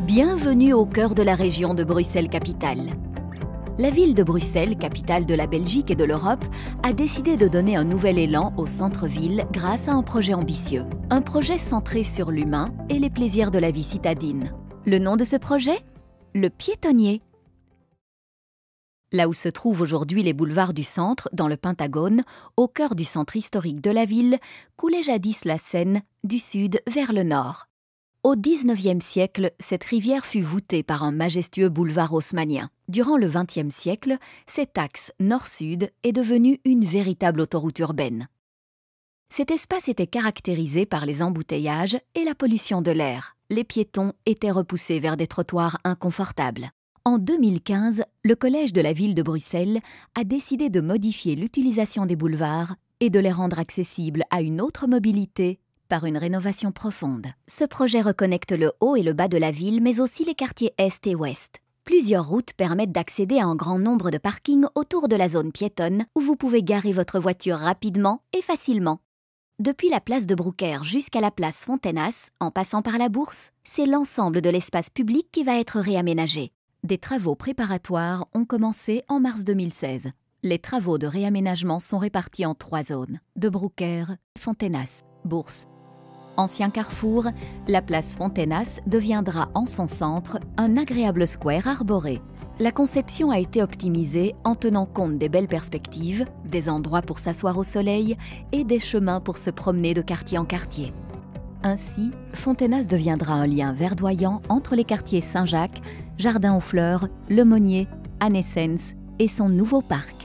Bienvenue au cœur de la région de Bruxelles-Capitale. La ville de Bruxelles, capitale de la Belgique et de l'Europe, a décidé de donner un nouvel élan au centre-ville grâce à un projet ambitieux. Un projet centré sur l'humain et les plaisirs de la vie citadine. Le nom de ce projet ? Le Piétonnier. Là où se trouvent aujourd'hui les boulevards du centre, dans le Pentagone, au cœur du centre historique de la ville, coulait jadis la Seine, du sud vers le nord. Au XIXe siècle, cette rivière fut voûtée par un majestueux boulevard haussmannien. Durant le XXe siècle, cet axe nord-sud est devenu une véritable autoroute urbaine. Cet espace était caractérisé par les embouteillages et la pollution de l'air. Les piétons étaient repoussés vers des trottoirs inconfortables. En 2015, le Collège de la ville de Bruxelles a décidé de modifier l'utilisation des boulevards et de les rendre accessibles à une autre mobilité par une rénovation profonde. Ce projet reconnecte le haut et le bas de la ville, mais aussi les quartiers est et ouest. Plusieurs routes permettent d'accéder à un grand nombre de parkings autour de la zone piétonne où vous pouvez garer votre voiture rapidement et facilement. Depuis la place de Broeckher jusqu'à la place Fontenas, en passant par la Bourse, c'est l'ensemble de l'espace public qui va être réaménagé. Des travaux préparatoires ont commencé en mars 2016. Les travaux de réaménagement sont répartis en 3 zones, de Broeckher, Fontenas, Bourse. Ancien carrefour, la place Fontenas deviendra en son centre un agréable square arboré. La conception a été optimisée en tenant compte des belles perspectives, des endroits pour s'asseoir au soleil et des chemins pour se promener de quartier en quartier. Ainsi, Fontenas deviendra un lien verdoyant entre les quartiers Saint-Jacques, Jardin aux Fleurs, Le Monnier, Annesens et son nouveau parc.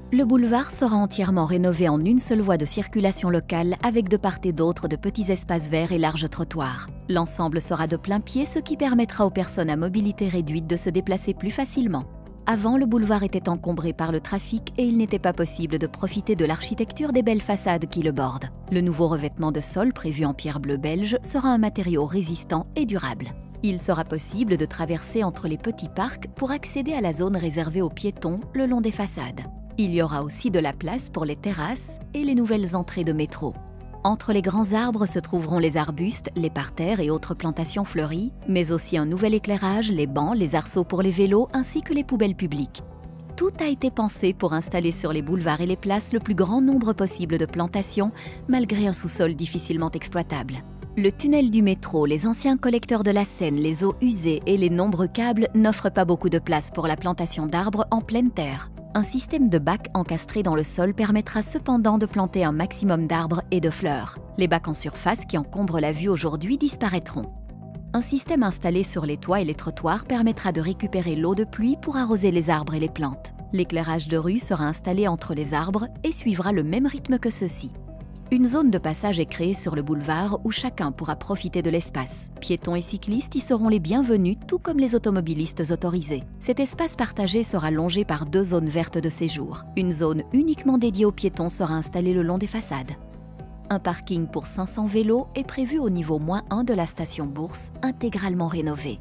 Le boulevard sera entièrement rénové en une seule voie de circulation locale avec de part et d'autre de petits espaces verts et larges trottoirs. L'ensemble sera de plein pied, ce qui permettra aux personnes à mobilité réduite de se déplacer plus facilement. Avant, le boulevard était encombré par le trafic et il n'était pas possible de profiter de l'architecture des belles façades qui le bordent. Le nouveau revêtement de sol prévu en pierre bleue belge sera un matériau résistant et durable. Il sera possible de traverser entre les petits parcs pour accéder à la zone réservée aux piétons le long des façades. Il y aura aussi de la place pour les terrasses et les nouvelles entrées de métro. Entre les grands arbres se trouveront les arbustes, les parterres et autres plantations fleuries, mais aussi un nouvel éclairage, les bancs, les arceaux pour les vélos ainsi que les poubelles publiques. Tout a été pensé pour installer sur les boulevards et les places le plus grand nombre possible de plantations, malgré un sous-sol difficilement exploitable. Le tunnel du métro, les anciens collecteurs de la Seine, les eaux usées et les nombreux câbles n'offrent pas beaucoup de place pour la plantation d'arbres en pleine terre. Un système de bacs encastrés dans le sol permettra cependant de planter un maximum d'arbres et de fleurs. Les bacs en surface qui encombrent la vue aujourd'hui disparaîtront. Un système installé sur les toits et les trottoirs permettra de récupérer l'eau de pluie pour arroser les arbres et les plantes. L'éclairage de rue sera installé entre les arbres et suivra le même rythme que ceux-ci. Une zone de passage est créée sur le boulevard où chacun pourra profiter de l'espace. Piétons et cyclistes y seront les bienvenus, tout comme les automobilistes autorisés. Cet espace partagé sera longé par 2 zones vertes de séjour. Une zone uniquement dédiée aux piétons sera installée le long des façades. Un parking pour 500 vélos est prévu au niveau -1 de la station Bourse, intégralement rénové.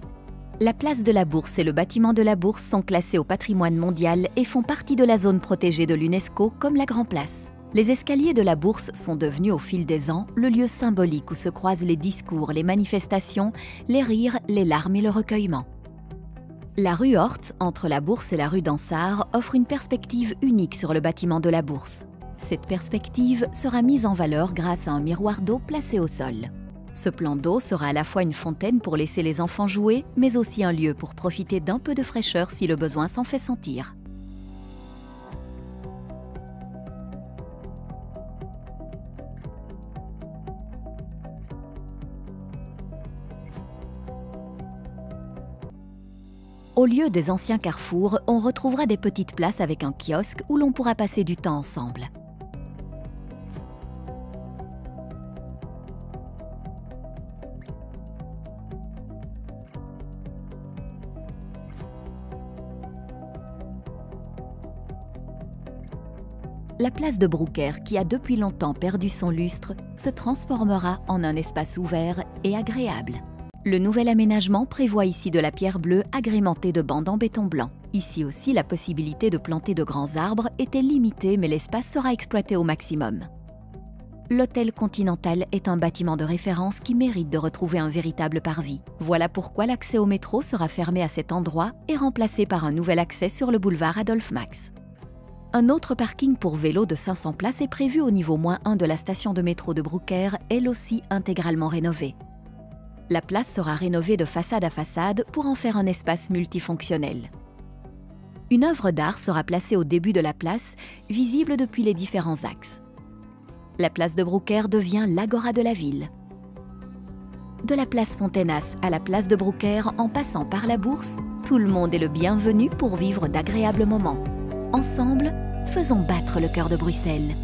La place de la Bourse et le bâtiment de la Bourse sont classés au patrimoine mondial et font partie de la zone protégée de l'UNESCO comme la Grand Place. Les escaliers de la Bourse sont devenus au fil des ans le lieu symbolique où se croisent les discours, les manifestations, les rires, les larmes et le recueillement. La rue Horth, entre la Bourse et la rue d'Ansart, offre une perspective unique sur le bâtiment de la Bourse. Cette perspective sera mise en valeur grâce à un miroir d'eau placé au sol. Ce plan d'eau sera à la fois une fontaine pour laisser les enfants jouer, mais aussi un lieu pour profiter d'un peu de fraîcheur si le besoin s'en fait sentir. Au lieu des anciens carrefours, on retrouvera des petites places avec un kiosque où l'on pourra passer du temps ensemble. La place de Broeckher, qui a depuis longtemps perdu son lustre, se transformera en un espace ouvert et agréable. Le nouvel aménagement prévoit ici de la pierre bleue agrémentée de bandes en béton blanc. Ici aussi, la possibilité de planter de grands arbres était limitée, mais l'espace sera exploité au maximum. l'Hôtel Continental est un bâtiment de référence qui mérite de retrouver un véritable parvis. Voilà pourquoi l'accès au métro sera fermé à cet endroit et remplacé par un nouvel accès sur le boulevard Adolphe Max. Un autre parking pour vélos de 500 places est prévu au niveau -1 de la station de métro de Brouckère, elle aussi intégralement rénovée. La place sera rénovée de façade à façade pour en faire un espace multifonctionnel. Une œuvre d'art sera placée au début de la place, visible depuis les différents axes. La place de Brouckère devient l'agora de la ville. De la place Fontenas à la place de Brouckère, en passant par la Bourse, tout le monde est le bienvenu pour vivre d'agréables moments. Ensemble, faisons battre le cœur de Bruxelles.